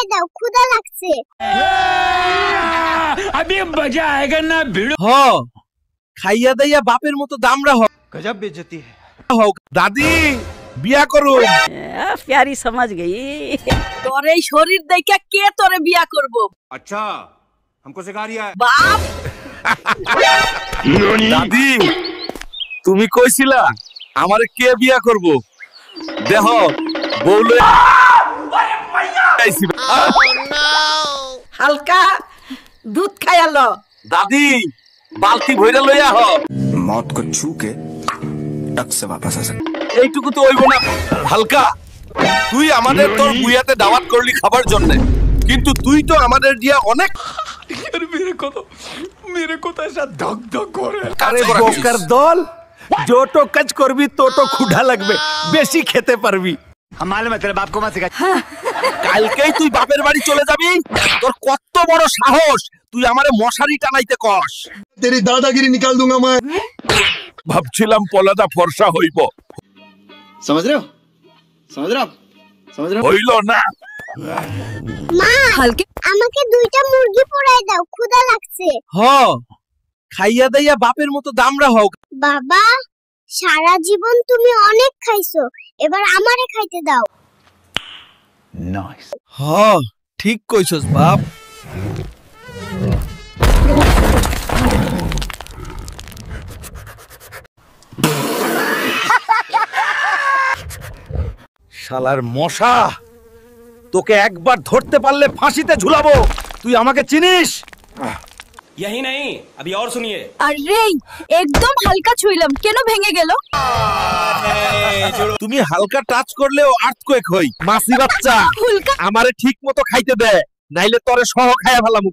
পুরাই দাও, ক্ষুধা লাগছে। अभी मजा आएगा ना भिड़ो। হ খাইয়া দাইয়া বাপের মতো দামরা হ। गजब बेइज्जती है। দাদি বিয়া করো। प्यारी समझ गई। তোর এই শরীর দেখে কে তোরে বিয়া করব? अच्छा हमको सिखा रिया है। বাপ দাদি তুমি কইছিলা আমারে কে বিয়া করব? দেহ বউলে আইছি। হালকা দুধ খায়ালো। দাদি বালতি ভইরা লইয়া হ। मौत को छू के टक से वापस आ सकते। এইটুকু তো হইব না। হালকা তুই আমাদের তোর বুয়াতে দাওয়াত করলি খাবার জন্য, কিন্তু তুই তো আমাদের দিয়া অনেক मेरे को तो ऐसा धक धक हो रहा है। আরে বোকার দল, যত কাজ করবি তত ক্ষুধা লাগবে, বেশি খেতে পারবি। हम मालूम है तेरे बाप को मत सिखा। কালকেই তুই বাপের বাড়ি চলে যাবি। তোর কত বড় সাহস তুই আমারে মশারি টানাইতে কস। तेरी दादागिरी निकाल दूंगा मैं। ভাবছিলাম পলাদা ফর্সা হইব, समझ रहे हो? समझ रहे हो? समझ रहे हो? হইল না। মা, হালকা আমাকে 2টা মুরগি পুরাই দাও, ক্ষুধা লাগছে। হ খাইয়া দাইয়া বাপের মতো দামরা হও। বাবা, সারা জীবন তুমি অনেক খাইছো, এবার আমারে খাইতে দাও। नाइस। হ ঠিক কইছস বাপ। শালার মশা, তোকে একবার ধরতে পারলে ফাঁসিতে ঝুলাবো। তুই আমাকে চিনিস? यही नहीं, अभी और सुनिए। আরে একদম হালকা ছুইলাম, কেন ভেঙে গেল? তুমি হালকা টাচ করলেও আর্থকোয়েক হই। মাসি বাচ্চা হুলকা আমারে ঠিক মতো খাইতে দে, নাইলে তরে সহ খায়া ফেলামু।